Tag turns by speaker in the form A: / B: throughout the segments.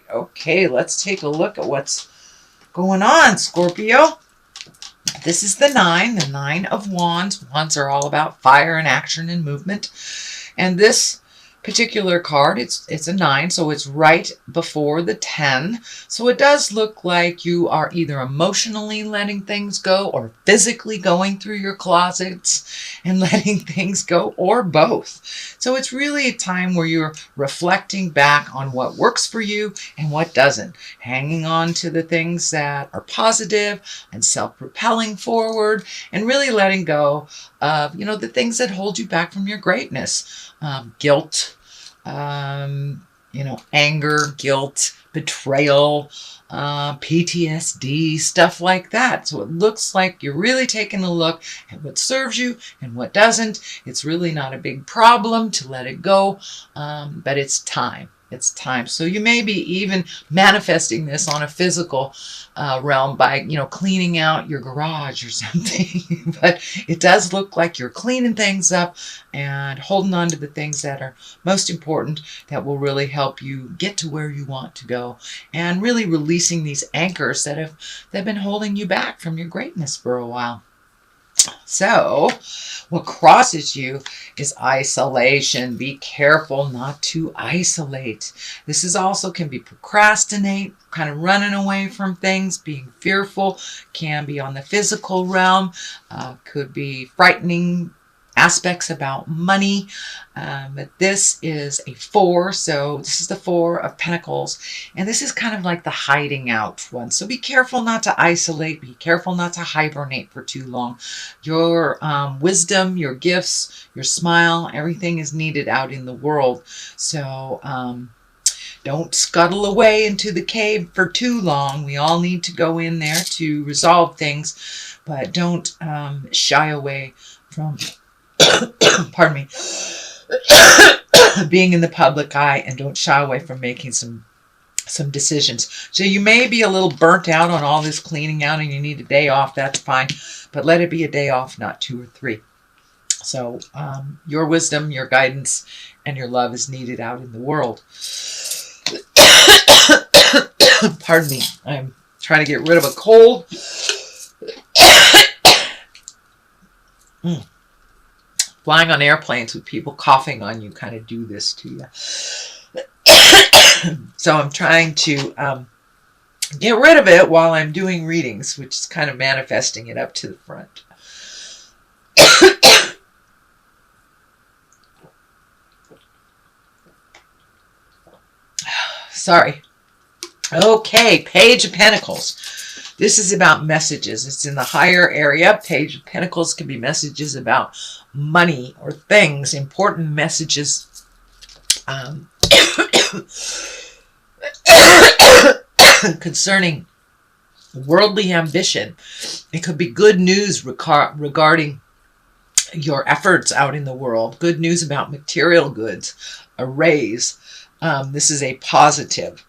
A: Okay, let's take a look at what's going on, Scorpio. This is the 9 of Wands. Wands are all about fire and action and movement. And this particular card, it's a 9, so it's right before the 10. So it does look like you are either emotionally letting things go or physically going through your closets and letting things go, or both. So it's really a time where you're reflecting back on what works for you and what doesn't, hanging on to the things that are positive and self-propelling forward, and really letting go of, the things that hold you back from your greatness. Guilt, anger, guilt, betrayal, PTSD, stuff like that. So it looks like you're really taking a look at what serves you and what doesn't. It's really not a big problem to let it go, but it's time. It's time. So you may be even manifesting this on a physical realm by, cleaning out your garage or something. But it does look like you're cleaning things up and holding on to the things that are most important, that will really help you get to where you want to go, and really releasing these anchors that have been holding you back from your greatness for a while. So what crosses you is isolation. Be careful not to isolate. This is also can be procrastinate, kind of running away from things, being fearful, can be on the physical realm, could be frightening aspects about money. But this is a 4, so this is the 4 of Pentacles, and this is kind of like the hiding out one. So be careful not to isolate, be careful not to hibernate for too long. Your wisdom, your gifts, your smile, everything is needed out in the world. So don't scuttle away into the cave for too long. We all need to go in there to resolve things, but don't shy away from pardon me, being in the public eye, and don't shy away from making some decisions. So you may be a little burnt out on all this cleaning out and you need a day off. That's fine, but let it be a day off, not 2 or 3. So your wisdom, your guidance, and your love is needed out in the world. Pardon me, I'm trying to get rid of a cold. Flying on airplanes with people coughing on you kind of do this to you. So I'm trying to get rid of it while I'm doing readings, which is kind of manifesting it up to the front. Sorry. Okay, Page of Pentacles. This is about messages. It's in the higher area. Page of Pentacles can be messages about money or things, important messages. Concerning worldly ambition. It could be good news regarding your efforts out in the world. Good news about material goods, a raise. This is a positive.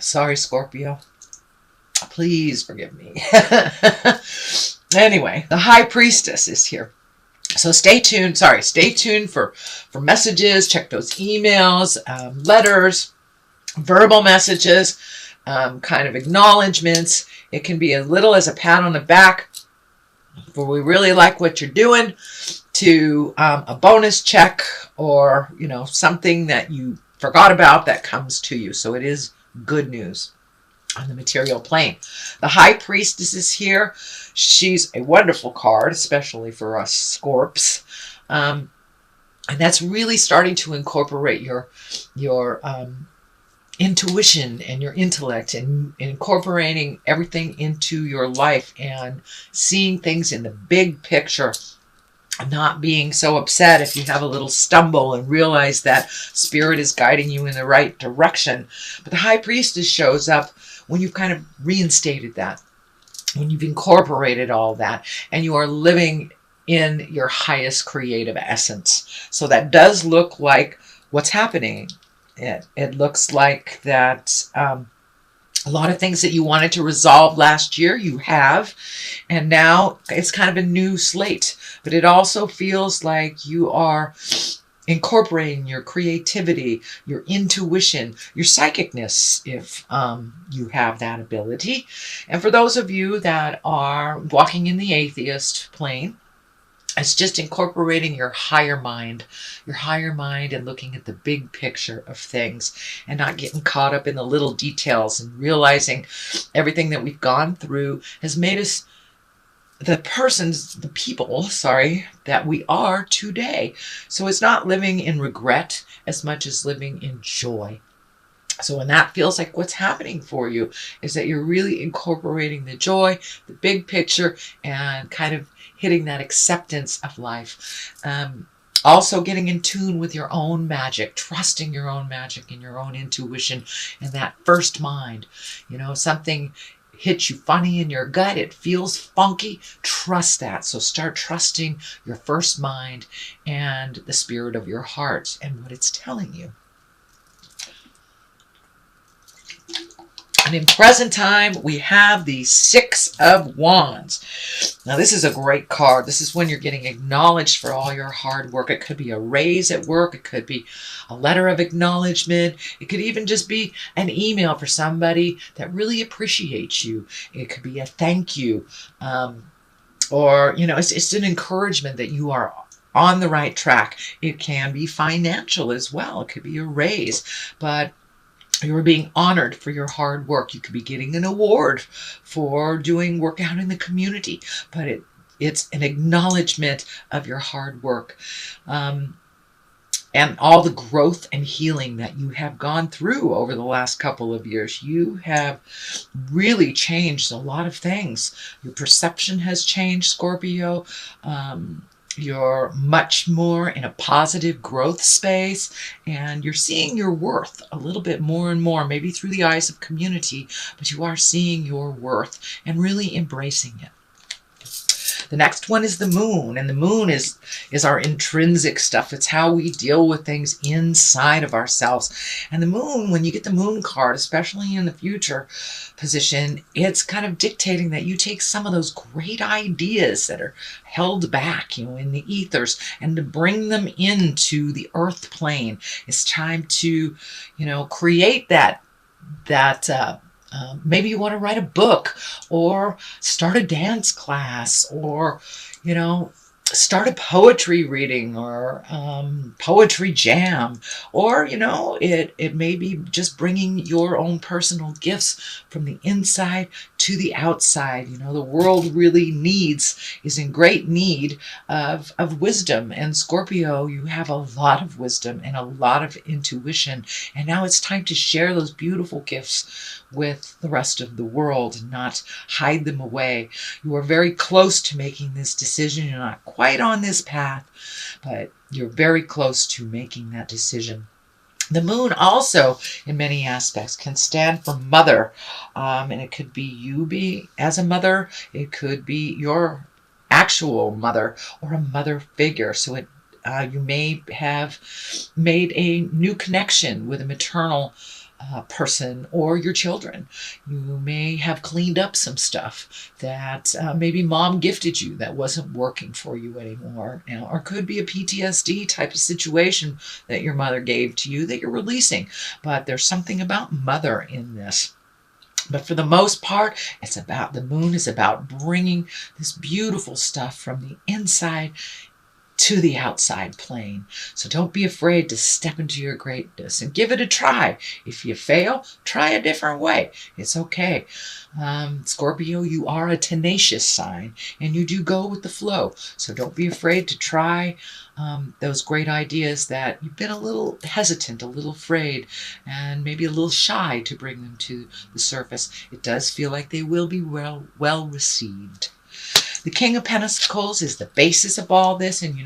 A: Sorry, Scorpio. Please forgive me. Anyway, the High Priestess is here. So stay tuned. Stay tuned for messages. Check those emails, letters, verbal messages, kind of acknowledgments. It can be as little as a pat on the back, for we really like what you're doing, to a bonus check, or something that you forgot about that comes to you. So it is good news on the material plane. The High Priestess is here. She's a wonderful card, especially for us Scorps. And that's really starting to incorporate your intuition and your intellect, and incorporating everything into your life and seeing things in the big picture. Not being so upset if you have a little stumble, and realize that Spirit is guiding you in the right direction. But the High Priestess shows up when you've kind of reinstated that, when you've incorporated all that, and you are living in your highest creative essence. So that does look like what's happening. It looks like that a lot of things that you wanted to resolve last year, you have, and now it's kind of a new slate. But it also feels like you are incorporating your creativity, your intuition, your psychicness, if you have that ability. And for those of you that are walking in the atheist plane, it's just incorporating your higher mind, and looking at the big picture of things and not getting caught up in the little details, and realizing everything that we've gone through has made us the people, that we are today. So it's not living in regret as much as living in joy. So when that feels like what's happening for you, is that you're really incorporating the joy, the big picture, and kind of hitting that acceptance of life. Also getting in tune with your own magic, trusting your own magic and your own intuition and that first mind. Something hits you funny in your gut, it feels funky, trust that. So start trusting your first mind and the spirit of your heart and what it's telling you. And in present time, we have the Six of Wands. Now, this is a great card. This is when you're getting acknowledged for all your hard work. It could be a raise at work. It could be a letter of acknowledgement. It could even just be an email for somebody that really appreciates you. It could be a thank you. Or, it's an encouragement that you are on the right track. It can be financial as well. It could be a raise. But you're being honored for your hard work. You could be getting an award for doing work out in the community, but it's an acknowledgement of your hard work and all the growth and healing that you have gone through over the last couple of years. You have really changed a lot of things. Your perception has changed, Scorpio. You're much more in a positive growth space, and you're seeing your worth a little bit more and more, maybe through the eyes of community, but you are seeing your worth and really embracing it. The next one is the moon, and the moon is our intrinsic stuff. It's how we deal with things inside of ourselves. And the moon, when you get the moon card, especially in the future position, it's kind of dictating that you take some of those great ideas that are held back, in the ethers, and to bring them into the earth plane. It's time to, create that maybe you want to write a book or start a dance class or, start a poetry reading or poetry jam. Or, it may be just bringing your own personal gifts from the inside to the outside. The world really is in great need of wisdom. And Scorpio, you have a lot of wisdom and a lot of intuition. And now it's time to share those beautiful gifts with the rest of the world and not hide them away. You are very close to making this decision. You're not quite on this path, but you're very close to making that decision. The moon also, in many aspects, can stand for mother. And it could be you as a mother. It could be your actual mother or a mother figure. So you may have made a new connection with a maternal person or your children. You may have cleaned up some stuff that maybe mom gifted you that wasn't working for you anymore, or could be a PTSD type of situation that your mother gave to you that you're releasing. But there's something about mother in this. But for the most part, the moon is about bringing this beautiful stuff from the inside to the outside plane. So don't be afraid to step into your greatness and give it a try. If you fail, try a different way. It's okay. Scorpio, you are a tenacious sign and you do go with the flow. So don't be afraid to try those great ideas that you've been a little hesitant, a little afraid, and maybe a little shy to bring them to the surface. It does feel like they will be well received. The King of Pentacles is the basis of all this. And,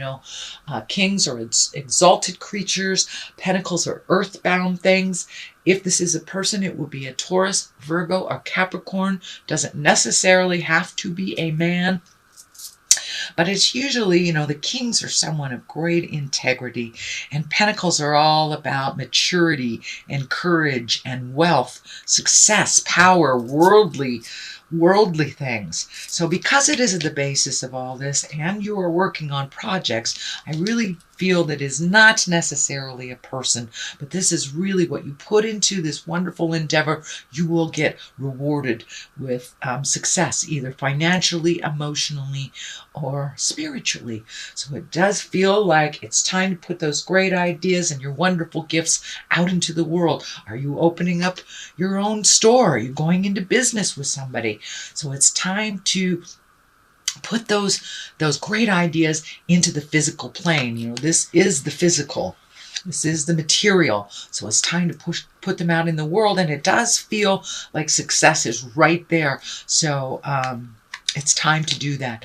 A: kings are exalted creatures. Pentacles are earthbound things. If this is a person, it will be a Taurus, Virgo, or Capricorn. Doesn't necessarily have to be a man. But it's usually, the kings are someone of great integrity. And pentacles are all about maturity and courage and wealth, success, power, worldly worldly things. So because it is the basis of all this and you are working on projects, I really feel that it is not necessarily a person, but this is really what you put into this wonderful endeavor. You will get rewarded with success, either financially, emotionally, or spiritually. So it does feel like it's time to put those great ideas and your wonderful gifts out into the world. Are you opening up your own store? Are you going into business with somebody? So it's time to put those great ideas into the physical plane. You know, this is the physical. This is the material. So it's time to put them out in the world, and it does feel like success is right there. So it's time to do that.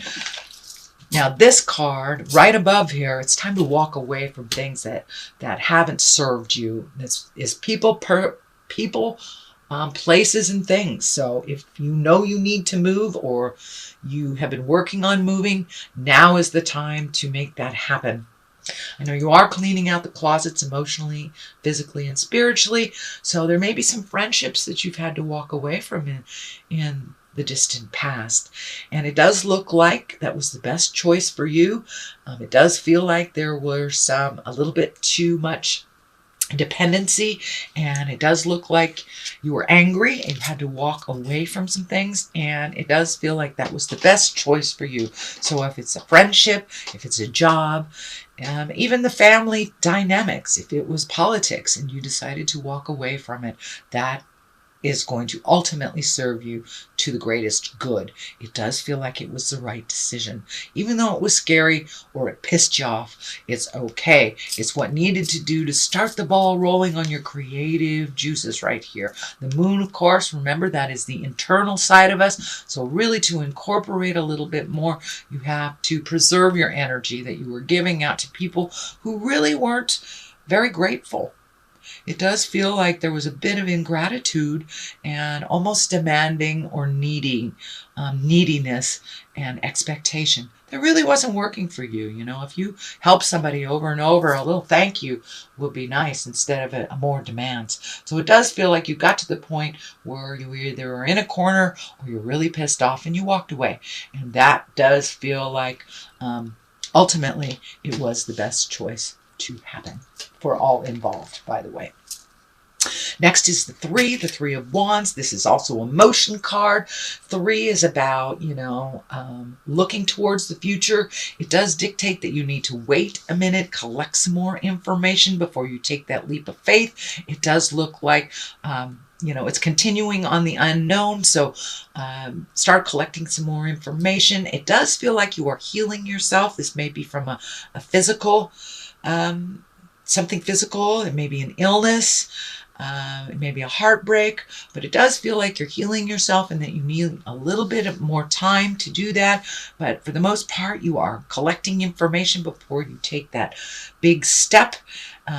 A: Now this card right above here, it's time to walk away from things that haven't served you. This is people, places, and things. So if you know you need to move, or you have been working on moving, now is the time to make that happen. I know you are cleaning out the closets emotionally, physically, and spiritually. So there may be some friendships that you've had to walk away from in the distant past. And it does look like that was the best choice for you. It does feel like there were a little bit too much dependency, and it does look like you were angry and you had to walk away from some things, and it does feel like that was the best choice for you. So if it's a friendship, if it's a job, even the family dynamics, if it was politics and you decided to walk away from it, that is going to ultimately serve you to the greatest good. It does feel like it was the right decision. Even though it was scary or it pissed you off, it's okay. It's what needed to do to start the ball rolling on your creative juices right here. The moon, of course, remember, that is the internal side of us. So really, to incorporate a little bit more, you have to preserve your energy that you were giving out to people who really weren't very grateful. It does feel like there was a bit of ingratitude and almost demanding or neediness and expectation. That really wasn't working for you. You know, if you help somebody over and over, a little thank you would be nice instead of a more demands. So it does feel like you got to the point where you either were in a corner or you're really pissed off and you walked away. And that does feel like ultimately it was the best choice to happen for all involved, by the way. Next is the Three of Wands. This is also a motion card. 3 is about, looking towards the future. It does dictate that you need to wait a minute, collect some more information before you take that leap of faith. It does look like, it's continuing on the unknown. So start collecting some more information. It does feel like you are healing yourself. This may be from a physical, something physical. It may be an illness. It may be a heartbreak, but it does feel like you're healing yourself and that you need a little bit of more time to do that. But for the most part, you are collecting information before you take that big step.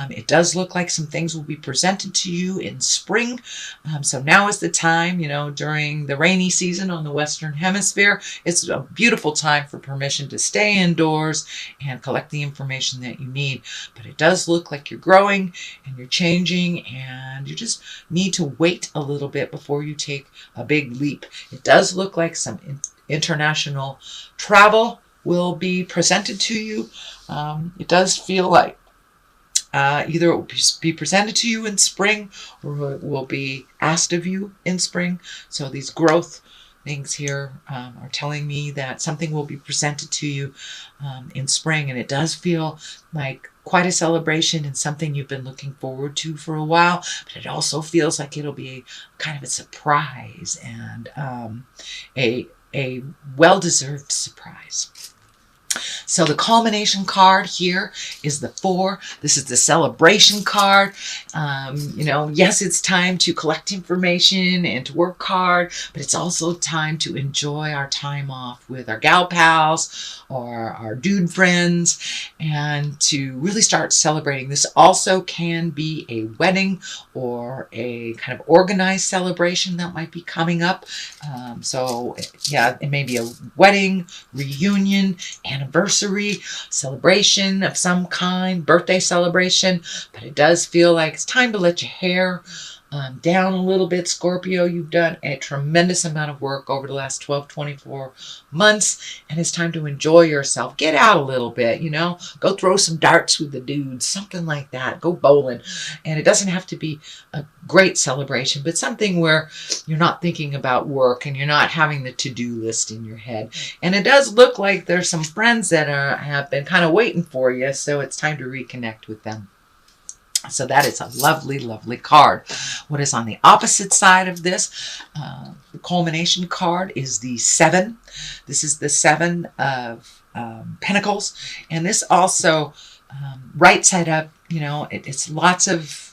A: It does look like some things will be presented to you in spring. So now is the time, during the rainy season on the Western Hemisphere, it's a beautiful time for permission to stay indoors and collect the information that you need. But it does look like you're growing and you're changing, and you just need to wait a little bit before you take a big leap. It does look like some international travel will be presented to you. It does feel like either it will be presented to you in spring or it will be asked of you in spring. So these growth things here are telling me that something will be presented to you in spring. And it does feel like quite a celebration and something you've been looking forward to for a while. But it also feels like it'll be kind of a surprise and a well-deserved surprise. So the culmination card here is the 4. This is the celebration card. Yes, it's time to collect information and to work hard, but it's also time to enjoy our time off with our gal pals or our dude friends and to really start celebrating. This also can be a wedding or a kind of organized celebration that might be coming up. It may be a wedding, reunion, anniversary, celebration of some kind, birthday celebration, but it does feel like it's time to let your hair down a little bit, Scorpio. You've done a tremendous amount of work over the last 12, 24 months, and it's time to enjoy yourself. Get out a little bit, go throw some darts with the dudes, something like that. Go bowling. And it doesn't have to be a great celebration, but something where you're not thinking about work and you're not having the to-do list in your head. And it does look like there's some friends that have been kind of waiting for you, so it's time to reconnect with them. So that is a lovely, lovely card. What is on the opposite side of this, the culmination card, is the 7. This is the 7 of Pentacles. And this also, right side up, it's lots of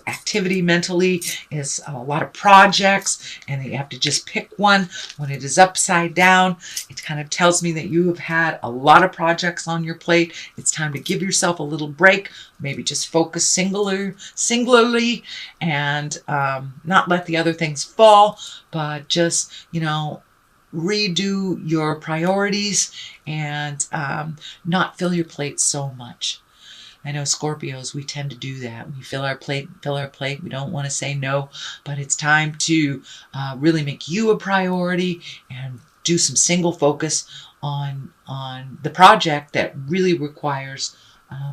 A: activity mentally. It's a lot of projects, and you have to just pick one. When it is upside down, it kind of tells me that you have had a lot of projects on your plate. It's time to give yourself a little break, maybe just focus singularly, and not let the other things fall, but just, redo your priorities and not fill your plate so much. I know Scorpios, we tend to do that. We fill our plate. We don't want to say no, but it's time to really make you a priority and do some single focus on the project that really requires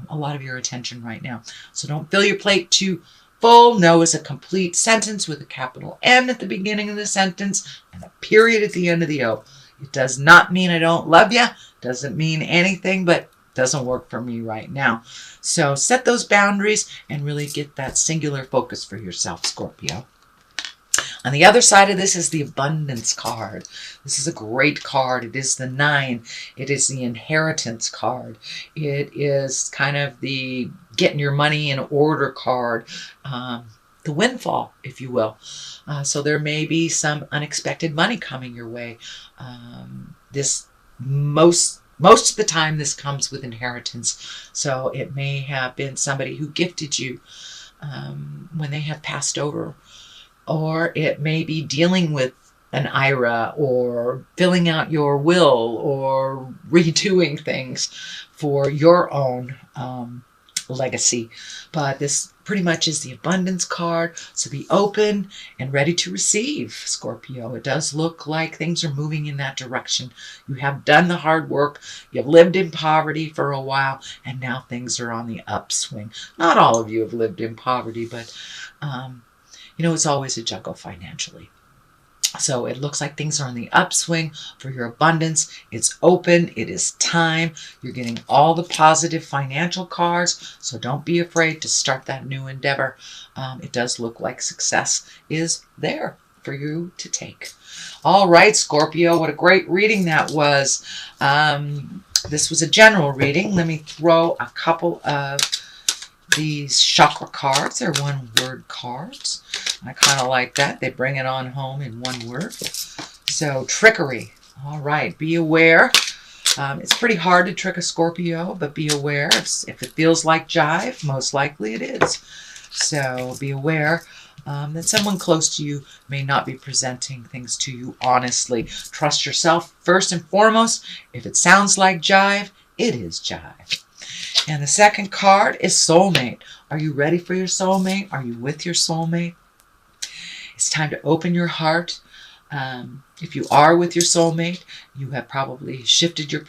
A: a lot of your attention right now. So don't fill your plate too full. No is a complete sentence with a capital N at the beginning of the sentence and a period at the end of the O. It does not mean I don't love you. Doesn't mean anything, but doesn't work for me right now. So set those boundaries and really get that singular focus for yourself, Scorpio. On the other side of this is the abundance card. This is a great card. It is the 9. It is the inheritance card. It is kind of the getting your money in order card. The windfall, if you will. So there may be some unexpected money coming your way. Most of the time, this comes with inheritance. So it may have been somebody who gifted you when they have passed over. Or it may be dealing with an IRA or filling out your will or redoing things for your own legacy. But this pretty much is the abundance card. So be open and ready to receive, Scorpio. It does look like things are moving in that direction. You have done the hard work. You've lived in poverty for a while, and now things are on the upswing. Not all of you have lived in poverty, but it's always a juggle financially. So it looks like things are on the upswing for your abundance. It's open. It is time. You're getting all the positive financial cards. So don't be afraid to start that new endeavor. It does look like success is there for you to take. All right, Scorpio, what a great reading that was. This was a general reading. Let me throw a couple of these chakra cards. They're one-word cards. I kind of like that. They bring it on home in one word. So, trickery. All right, be aware. It's pretty hard to trick a Scorpio, but be aware. If it feels like jive, most likely it is. So, be aware that someone close to you may not be presenting things to you honestly. Trust yourself first and foremost. If it sounds like jive, it is jive. And the second card is soulmate. Are you ready for your soulmate? Are you with your soulmate? It's time to open your heart. If you are with your soulmate, you have probably shifted your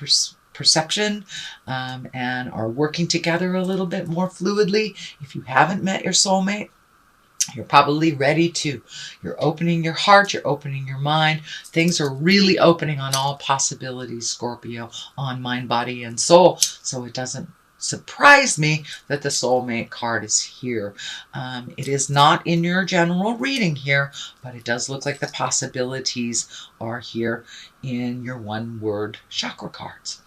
A: perception and are working together a little bit more fluidly. If you haven't met your soulmate, you're probably ready to. You're opening your heart. You're opening your mind. Things are really opening on all possibilities, Scorpio, on mind, body, and soul. So it doesn't surprise me that the soulmate card is here. It is not in your general reading here, but it does look like the possibilities are here in your one-word chakra cards.